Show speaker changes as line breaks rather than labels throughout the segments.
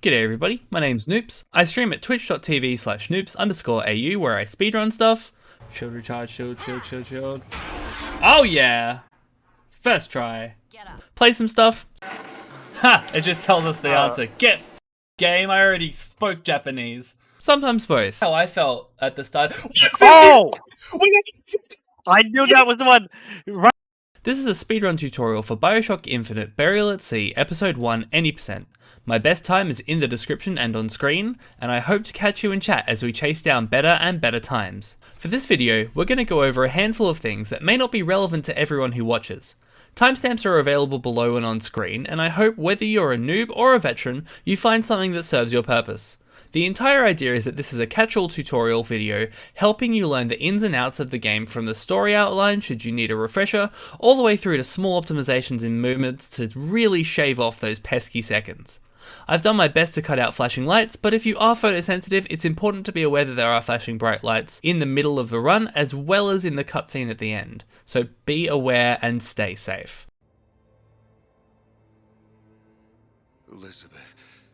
G'day everybody, my name's Noops. I stream at twitch.tv/noops_au where I speedrun stuff. Shield recharge, shield. Oh yeah! First try. Play some stuff. Ha! It just tells us the answer. Get game, I already spoke Japanese. Sometimes both. How I felt at the start.
Oh! I knew that was the one! Right.
This is a speedrun tutorial for Bioshock Infinite Burial at Sea, Episode 1, any %. My best time is in the description and on screen, and I hope to catch you in chat as we chase down better and better times. For this video, we're going to go over a handful of things that may not be relevant to everyone who watches. Timestamps are available below and on screen, and I hope whether you're a noob or a veteran, you find something that serves your purpose. The entire idea is that this is a catch-all tutorial video helping you learn the ins and outs of the game from the story outline should you need a refresher, all the way through to small optimizations in movements to really shave off those pesky seconds. I've done my best to cut out flashing lights, but if you are photosensitive, it's important to be aware that there are flashing bright lights in the middle of the run as well as in the cutscene at the end, so be aware and stay safe.
Elizabeth,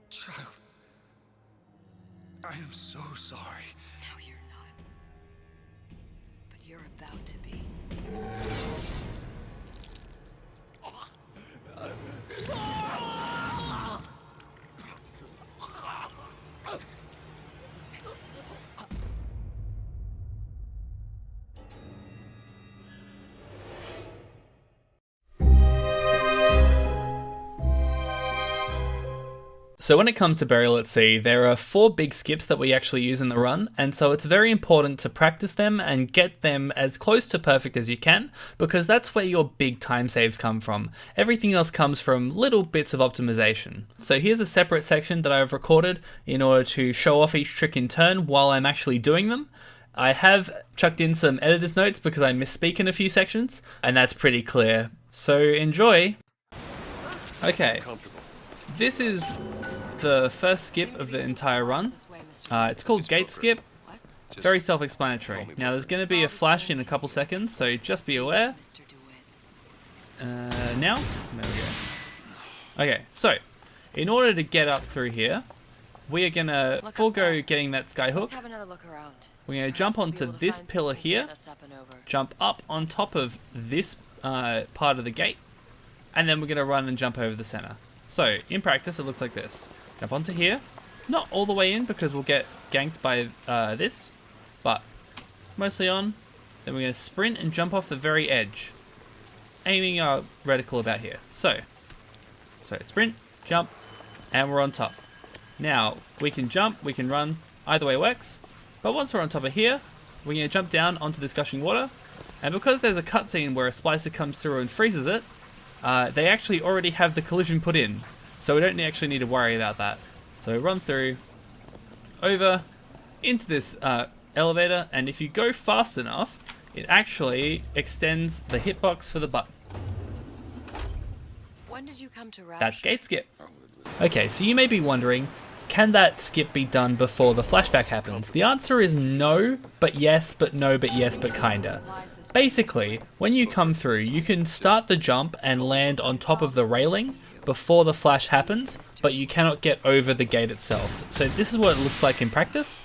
child, I am so sorry.
No, you're not. But you're about to be.
So when it comes to Burial at Sea, there are 4 big skips that we actually use in the run, and so it's very important to practice them and get them as close to perfect as you can, because that's where your big time saves come from. Everything else comes from little bits of optimization. So here's a separate section that I've recorded in order to show off each trick in turn while I'm actually doing them. I have chucked in some editor's notes because I misspeak in a few sections, and that's pretty clear. So enjoy. Okay, this is the first skip of the entire run. It's called Gate Skip. Very self-explanatory. Now there's going to be a flash in a couple seconds, so just be aware. Now? There we go. Okay, so in order to get up through here, we are going to forego getting that skyhook. We're going to jump onto this pillar here, jump up on top of this part of the gate, and then we're going to run and jump over the center. So, in practice, it looks like this. Jump onto here. Not all the way in because we'll get ganked by this, but mostly on. Then we're going to sprint and jump off the very edge, aiming our reticle about here. So sprint, jump, and we're on top. Now, we can jump, we can run, either way works, but once we're on top of here, we're going to jump down onto this gushing water, and because there's a cutscene where a splicer comes through and freezes it, they actually already have the collision put in, so we don't actually need to worry about that. So run through, over, into this elevator, and if you go fast enough, it actually extends the hitbox for the button.
When did you come to Rapture?
That's Gate Skip. Okay, so you may be wondering, can that skip be done before the flashback happens? The answer is no, but yes, but no, but yes, but kinda. Basically, when you come through, you can start the jump and land on top of the railing before the flash happens, but you cannot get over the gate itself. So this is what it looks like in practice.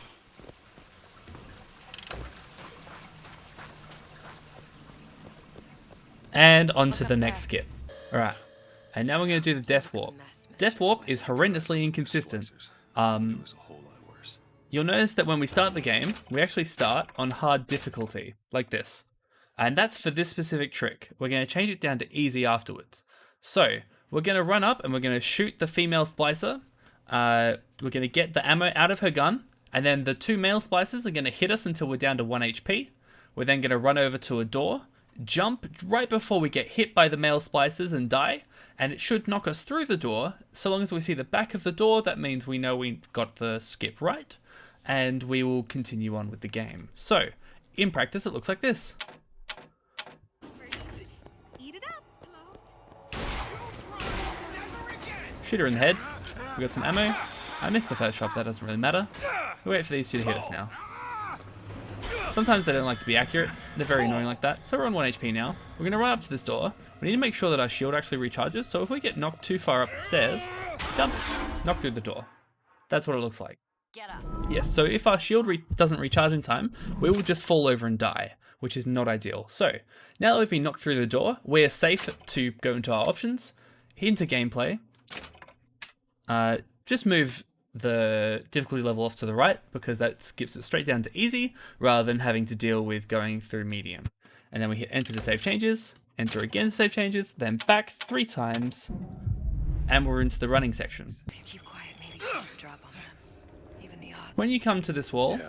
And on to the next skip. Alright, and now we're going to do the Death Warp. Death Warp is horrendously inconsistent. You'll notice that when we start the game, we actually start on hard difficulty, like this. And that's for this specific trick. We're going to change it down to easy afterwards. So, we're going to run up and we're going to shoot the female splicer. We're going to get the ammo out of her gun, and then the 2 male splicers are going to hit us until we're down to 1 HP. We're then going to run over to a door, jump right before we get hit by the male splicers and die, and it should knock us through the door. So long as we see the back of the door, that means we know we got the skip right, and we will continue on with the game. So, in practice, it looks like this. Shoot her in the head. We got some ammo. I missed the first shot, that doesn't really matter. We wait for these 2 to hit us now. Sometimes they don't like to be accurate, They're very annoying like that. So we're on 1 HP now. We're going to run up to this door. We need to make sure that our shield actually recharges. So if we get knocked too far up the stairs, jump, knock through the door. That's what it looks like.
Get up.
Yes, so if our shield doesn't recharge in time, we will just fall over and die, which is not ideal. So now that we've been knocked through the door, we're safe to go into our options, into gameplay. Just move the difficulty level off to the right because that skips it straight down to easy rather than having to deal with going through medium. And then we hit enter to save changes, enter again to save changes, then back 3 times, and we're into the running section.
If you keep quiet, maybe you can drop on them. Even the odds.
When you come to this wall,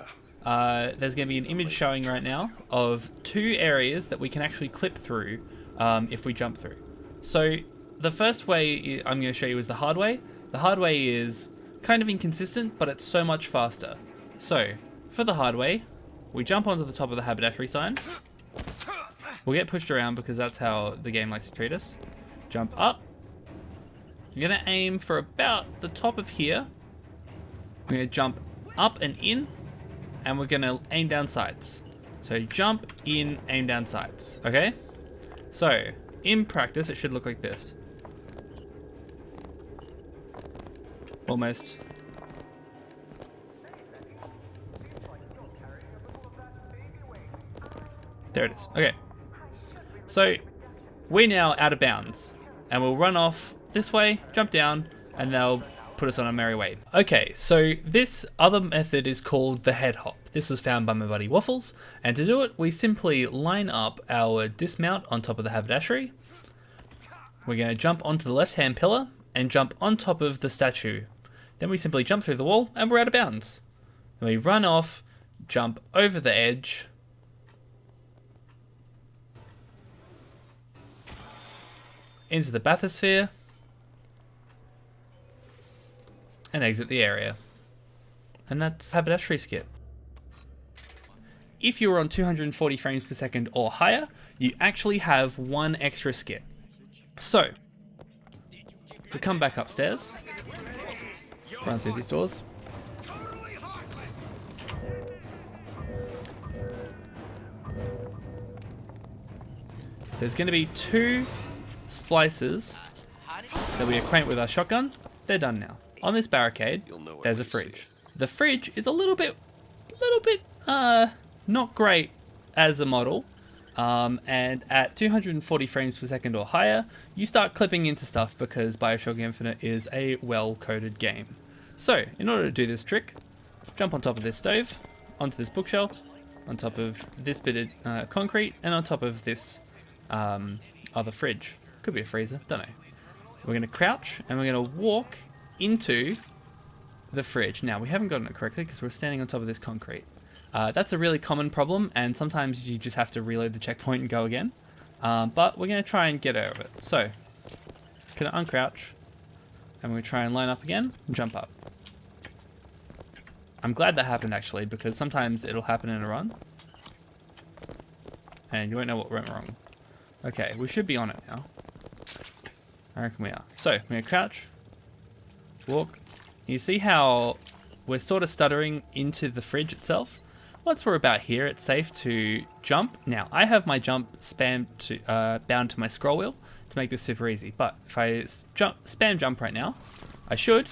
there's going to be an image showing right now of 2 areas that we can actually clip through if we jump through. So the first way I'm going to show you is the hard way. The hard way is kind of inconsistent, but it's so much faster. So for the hard way, we jump onto the top of the haberdashery sign. We'll get pushed around because that's how the game likes to treat us. Jump up. You're going to aim for about the top of here. We're going to jump up and in, and we're going to aim down sides. So jump in, aim down sides. Okay? So in practice, it should look like this. Almost. There it is. Okay. So we're now out of bounds and we'll run off this way, jump down, and they'll put us on a merry way. Okay, so this other method is called the head hop. This was found by my buddy Waffles, and to do it, we simply line up our dismount on top of the haberdashery. We're going to jump onto the left-hand pillar and jump on top of the statue. Then we simply jump through the wall and we're out of bounds. Then we run off, jump over the edge, into the bathysphere, and exit the area. And that's haberdashery skip. If you're on 240 frames per second or higher, you actually have 1 extra skip. So, to come back upstairs, run through these doors. There's going to be 2 splices that we acquaint with our shotgun. They're done now. On this barricade, there's a fridge. The fridge is a little bit, not great as a model. And at 240 frames per second or higher, you start clipping into stuff because Bioshock Infinite is a well-coded game. So, in order to do this trick, jump on top of this stove, onto this bookshelf, on top of this bit of concrete, and on top of this other fridge. Could be a freezer, don't know. We're going to crouch, and we're going to walk into the fridge. Now, we haven't gotten it correctly because we're standing on top of this concrete. That's a really common problem, and sometimes you just have to reload the checkpoint and go again. But we're going to try and get over it. So, going to uncrouch, and we're going to try and line up again and jump up. I'm glad that happened actually, because sometimes it'll happen in a run, and you won't know what went wrong. Okay, we should be on it now. I reckon we are. So, we're going to crouch, walk. You see how we're sort of stuttering into the fridge itself? Once we're about here, it's safe to jump. Now, I have my jump bound to my scroll wheel to make this super easy. But if I spam jump right now, I should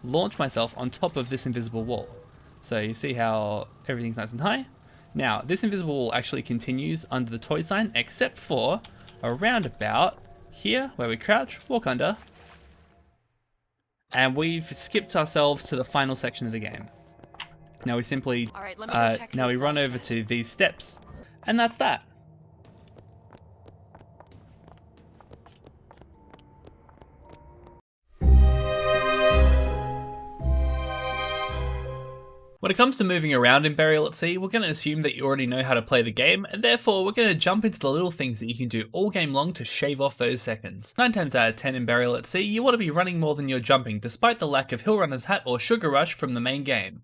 launch myself on top of this invisible wall. So you see how everything's nice and high? Now, this invisible wall actually continues under the toy sign, except for around about here, where we crouch, walk under, and we've skipped ourselves to the final section of the game. Now we simply,
All right, let me go check
now we
the
run
exhaust
over
fan.
to these steps, and that's that. When it comes to moving around in Burial at Sea, we're going to assume that you already know how to play the game, and therefore we're going to jump into the little things that you can do all game long to shave off those seconds. 9 times out of 10 in Burial at Sea, you want to be running more than you're jumping, despite the lack of Hill Runner's Hat or Sugar Rush from the main game.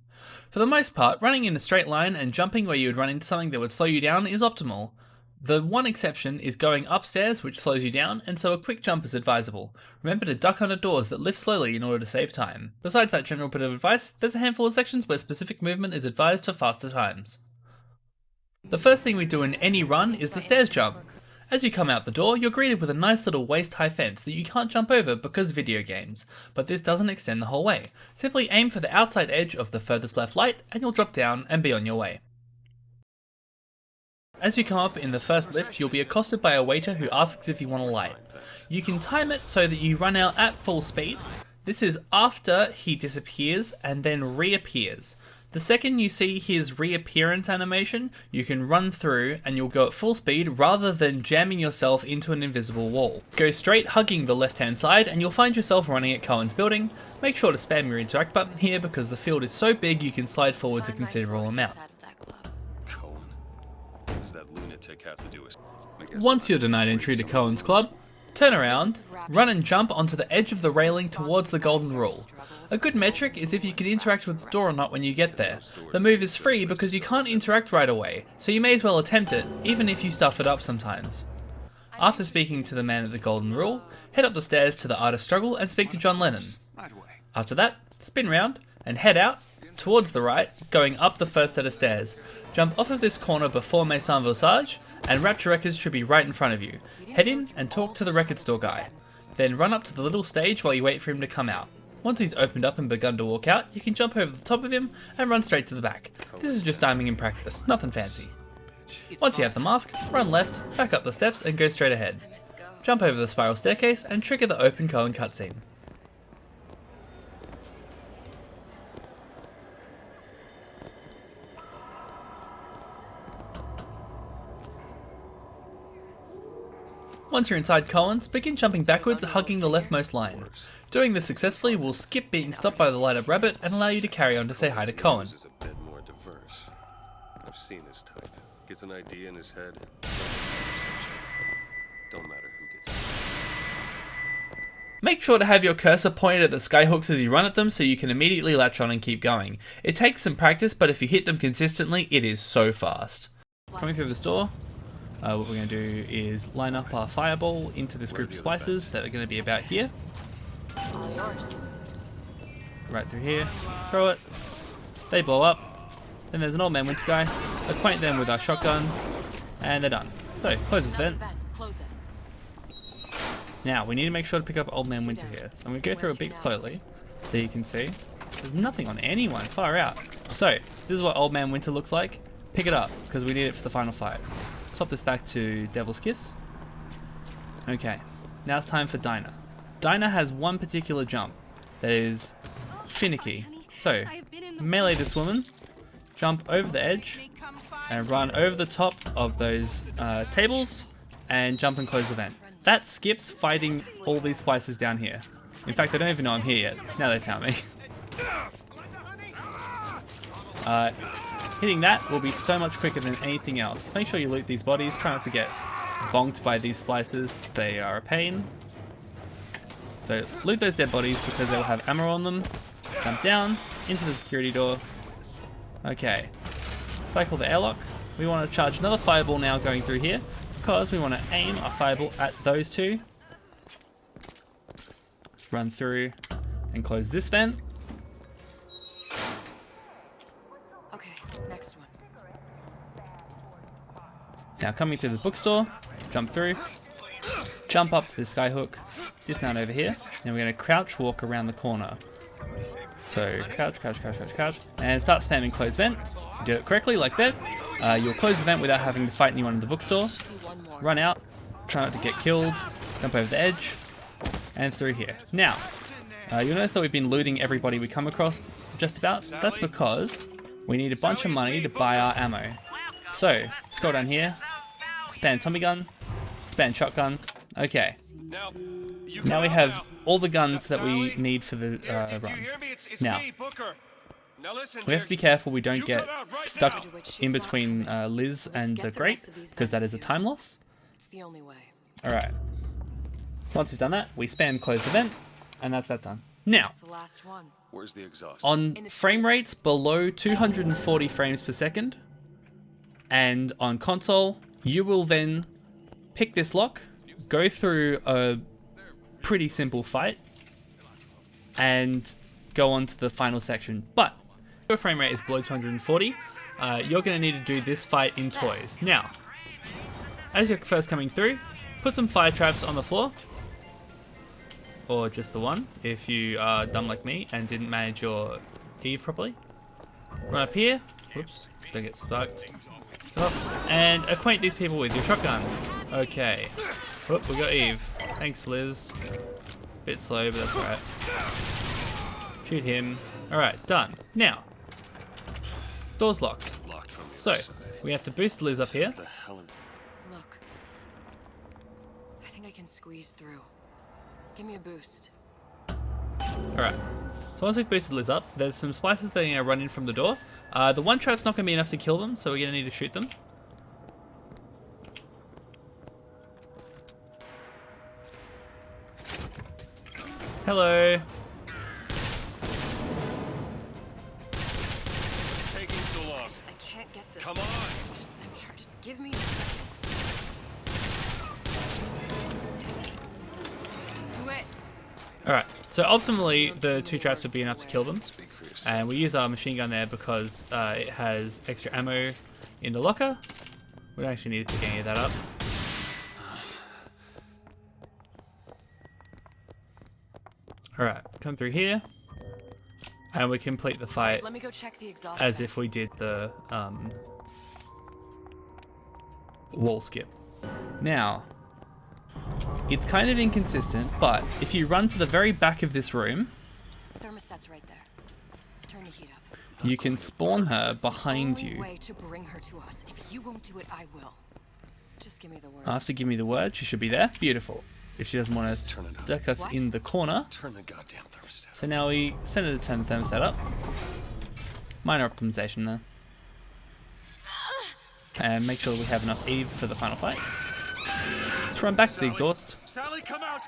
For the most part, running in a straight line and jumping where you would run into something that would slow you down is optimal. The one exception is going upstairs, which slows you down, and so a quick jump is advisable. Remember to duck under doors that lift slowly in order to save time. Besides that general bit of advice, there's a handful of sections where specific movement is advised for faster times. The first thing we do in any run is the stairs jump. As you come out the door, you're greeted with a nice little waist-high fence that you can't jump over because video games, but this doesn't extend the whole way. Simply aim for the outside edge of the furthest left light and you'll drop down and be on your way. As you come up in the first lift, you'll be accosted by a waiter who asks if you want a light. You can time it so that you run out at full speed. This is after he disappears and then reappears. The second you see his reappearance animation, you can run through and you'll go at full speed rather than jamming yourself into an invisible wall. Go straight hugging the left hand side and you'll find yourself running at Cohen's building. Make sure to spam your interact button here because the field is so big you can slide forwards a considerable amount.
Cohen. Does that lunatic have to do with...
Once you're denied entry to Cohen's club, turn around, run and jump onto the edge of the railing towards the golden rule. A good metric is if you can interact with the door or not when you get there. The move is free because you can't interact right away, so you may as well attempt it, even if you stuff it up sometimes. After speaking to the man at the golden rule, head up the stairs to the artist struggle and speak to John Lennon. After that, spin round and head out towards the right, going up the first set of stairs. Jump off of this corner before Maison Vosage, and Rapture Records should be right in front of you. Head in and talk to the record store guy. Then run up to the little stage while you wait for him to come out. Once he's opened up and begun to walk out, you can jump over the top of him and run straight to the back. This is just timing in practice, nothing fancy. Once you have the mask, run left, back up the steps and go straight ahead. Jump over the spiral staircase and trigger the open Cohen cutscene. Once you're inside Cohen's, begin jumping backwards, hugging the leftmost line. Doing this successfully will skip being stopped by the light-up rabbit and allow you to carry on to say hi to Cohen.
Is a bit more diverse. I've seen this type. Gets an idea in his head. Don't matter who gets it.
Make sure to have your cursor pointed at the skyhooks as you run at them so you can immediately latch on and keep going. It takes some practice, but if you hit them consistently, it is so fast. Coming through this door, what we're going to do is line up our fireball into this group of splices that are going to be about here.
All yours.
Right through here, throw it, they blow up, then there's an old man winter guy, acquaint them with our shotgun, and they're done. So, close this vent. Now, we need to make sure to pick up old man winter here. So I'm going to go through a bit slowly, so you can see. There's nothing on anyone, far out. So, this is what old man winter looks like. Pick it up, because we need it for the final fight. Swap this back to Devil's Kiss. Okay, now it's time for Dinah. Dinah has one particular jump that is finicky. So, melee this woman, jump over the edge, and run over the top of those tables, and jump and close the vent. That skips fighting all these splices down here. In fact, they don't even know I'm here yet. Now they found me. Hitting that will be so much quicker than anything else. Make sure you loot these bodies. Try not to get bonked by these splices. They are a pain. So loot those dead bodies because they will have ammo on them. Jump down into the security door. Okay. Cycle the airlock. We want to charge another fireball now going through here because we want to aim our fireball at those two. Run through and close this vent.
Okay, next one.
Now coming through the bookstore, jump through, jump up to the skyhook, dismount over here, and we're going to crouch walk around the corner. So crouch, crouch, crouch, crouch, crouch, and start spamming close vent. If you do it correctly like that, you'll close the vent without having to fight anyone in the bookstore. Run out, try not to get killed, jump over the edge, and through here. Now, you'll notice that we've been looting everybody we come across just about. That's because we need a bunch of money to buy our ammo. So, scroll down here, spam Tommy gun, spam shotgun. Okay. Now we have all the guns that we need for the run. Now, we have to be careful we don't get stuck in between Liz and the Great, because that is a time loss.
It's the only way.
Alright. Once we've done that, we spam close the vent, and that's that done. Now,
It's the last one.
Where's the exhaust?
on frame rates below 240 frames per second, and on console, you will then pick this lock, go through a pretty simple fight, and go on to the final section. But if your frame rate is below 240, you're going to need to do this fight in toys. Now, as you're first coming through, put some fire traps on the floor. Or just the one, if you are dumb like me and didn't manage your Eve properly. Run up here. Whoops, don't get sparked. And acquaint these people with your shotgun. Okay. Whoop, we got Eve. Thanks, Liz. Bit slow, but that's alright. Shoot him. Alright, done. Now, door's locked. So, we have to boost Liz up here.
Look. I think I can squeeze through. Give me a boost.
Alright. So once we've boosted Liz up, there's some splices that are going to run in from the door. The one trap's not going to be enough to kill them, so we're going to need to shoot them. Hello.
Taking so long.
I can't get the.
Come on.
Just give me a second. Do it.
Alright, so ultimately the two traps would be enough to kill them. And we use our machine gun there because it has extra ammo in the locker. We don't actually need to pick any of that up. Alright, come through here. And we complete the fight
Let me go check the exhaust
as
vent.
if we did the wall skip. Now, it's kind of inconsistent, but if you run to the very back of this room,
Thermostat's right there. Turn the heat up.
you can spawn her behind
Only
you.
way to bring her to us. If you won't do it, I will. Just give me the word.
After give me the word, she should be there. Beautiful. If she doesn't want to stick us
What?
in the corner.
Turn the goddamn thermostat.
So now we send her to turn the thermostat up. Minor optimization there. And make sure we have enough Eve for the final fight. Let's run back to the exhaust.
Sally, come out.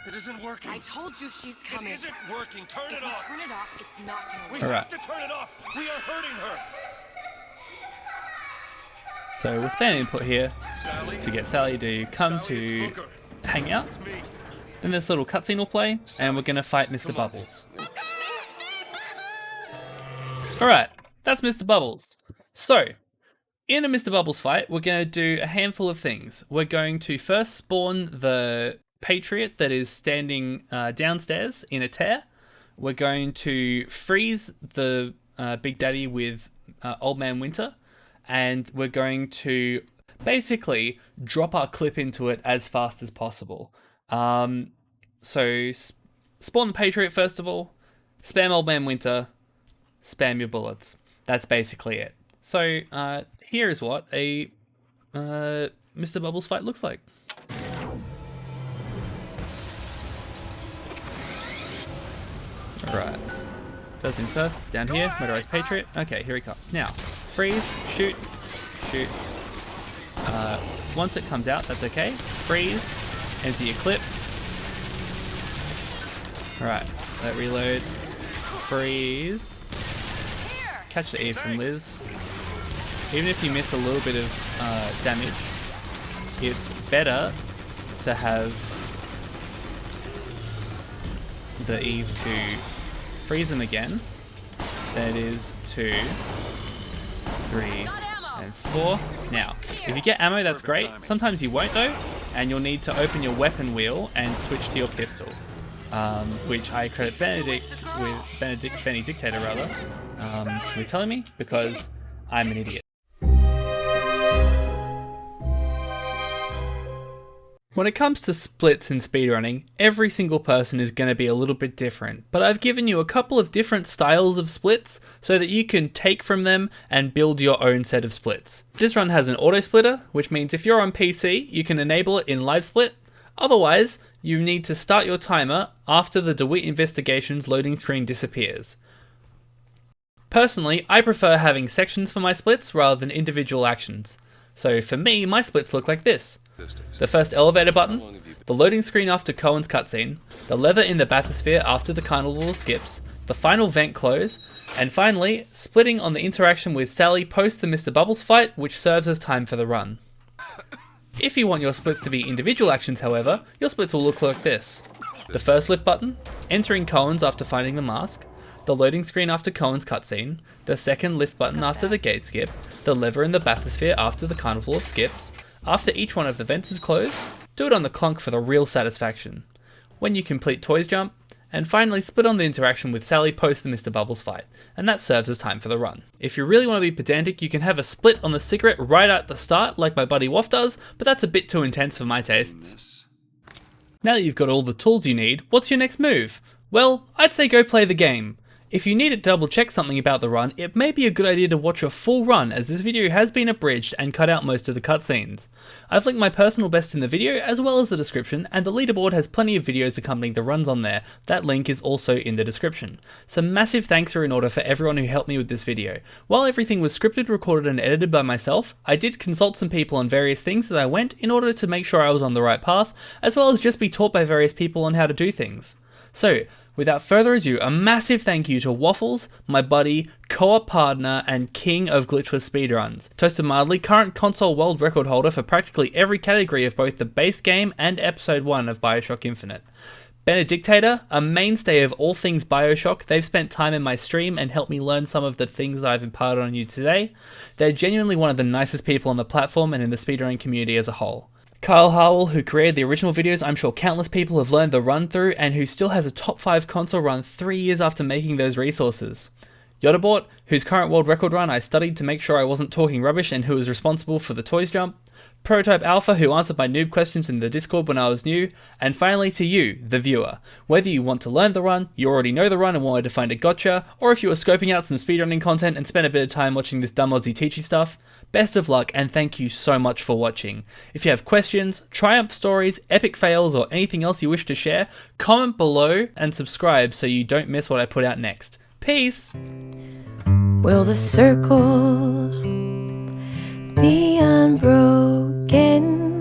It isn't working.
I told you she's
It
coming.
isn't working. Turn
If
it
you
off.
turn it off, it's not gonna
We
work.
Alright.
have to turn it off. We are hurting her.
So we'll spam input here
Sally.
to get Sally to come
Sally,
to
it's Booker.
hang out.
It's me.
Then this little cutscene will play, and we're gonna fight Mr.
Come on.
Bubbles. Alright, that's Mr. Bubbles. So, in a Mr. Bubbles fight, we're gonna do a handful of things. We're going to first spawn the Patriot that is standing downstairs in a tear. We're going to freeze the Big Daddy with Old Man Winter. And we're going to basically drop our clip into it as fast as possible. So spawn the Patriot first of all, spam Old Man Winter, spam your bullets. That's basically it. So here is what a Mr. Bubbles fight looks like. Alright. First things first, down here, motorized Patriot. Okay, here he comes. Now, freeze, shoot, shoot. Once it comes out, that's okay. Freeze, empty your clip. Alright, let reload. Freeze. Catch the Eve from Liz. Even if you miss a little bit of damage, it's better to have the Eve to freeze them again than it is 2, 3, and 4. Now, if you get ammo, that's great. Sometimes you won't though, and you'll need to open your weapon wheel and switch to your pistol, which I credit Benny Dictator rather, with telling me, because I'm an idiot. When it comes to splits in speedrunning, every single person is going to be a little bit different, but I've given you a couple of different styles of splits so that you can take from them and build your own set of splits. This run has an auto splitter, which means if you're on PC, you can enable it in live split. Otherwise, you need to start your timer after the DeWitt Investigations loading screen disappears. Personally, I prefer having sections for my splits rather than individual actions. So for me, my splits look like this. The first elevator button, the loading screen after Cohen's cutscene, the lever in the bathysphere after the carnival skips, the final vent close, and finally, splitting on the interaction with Sally post the Mr. Bubbles fight, which serves as time for the run. If you want your splits to be individual actions, however, your splits will look like this. The first lift button, entering Cohen's after finding the mask, the loading screen after Cohen's cutscene, the second lift button after the gate skip, the lever in the bathysphere after the carnival of skips. After each one of the vents is closed, do it on the clunk for the real satisfaction. When you complete Toys Jump, and finally split on the interaction with Sally post the Mr. Bubbles fight, and that serves as time for the run. If you really want to be pedantic, you can have a split on the cigarette right at the start like my buddy Waff does, but that's a bit too intense for my tastes. Now that you've got all the tools you need, what's your next move? Well, I'd say go play the game. If you need to double check something about the run, it may be a good idea to watch a full run, as this video has been abridged and cut out most of the cutscenes. I've linked my personal best in the video as well as the description, and the leaderboard has plenty of videos accompanying the runs on there. That link is also in the description. Some massive thanks are in order for everyone who helped me with this video. While everything was scripted, recorded and edited by myself, I did consult some people on various things as I went in order to make sure I was on the right path, as well as just be taught by various people on how to do things. So, without further ado, a massive thank you to Waffles, my buddy, co-op partner, and king of glitchless speedruns. Toasted Mildly, current console world record holder for practically every category of both the base game and episode 1 of Bioshock Infinite. Benedictator, a mainstay of all things Bioshock. They've spent time in my stream and helped me learn some of the things that I've imparted on you today. They're genuinely one of the nicest people on the platform and in the speedrunning community as a whole. Kyle Howell, who created the original videos I'm sure countless people have learned the run through, and who still has a top 5 console run 3 years after making those resources. Yodabort, whose current world record run I studied to make sure I wasn't talking rubbish and who was responsible for the Toys Jump. Prototype Alpha, who answered my noob questions in the Discord when I was new. And finally to you, the viewer. Whether you want to learn the run, you already know the run and wanted to find a gotcha, or if you were scoping out some speedrunning content and spent a bit of time watching this dumb Aussie teachy stuff, best of luck and thank you so much for watching. If you have questions, triumph stories, epic fails, or anything else you wish to share, comment below and subscribe so you don't miss what I put out next. Peace!
Will the circle be unbroken?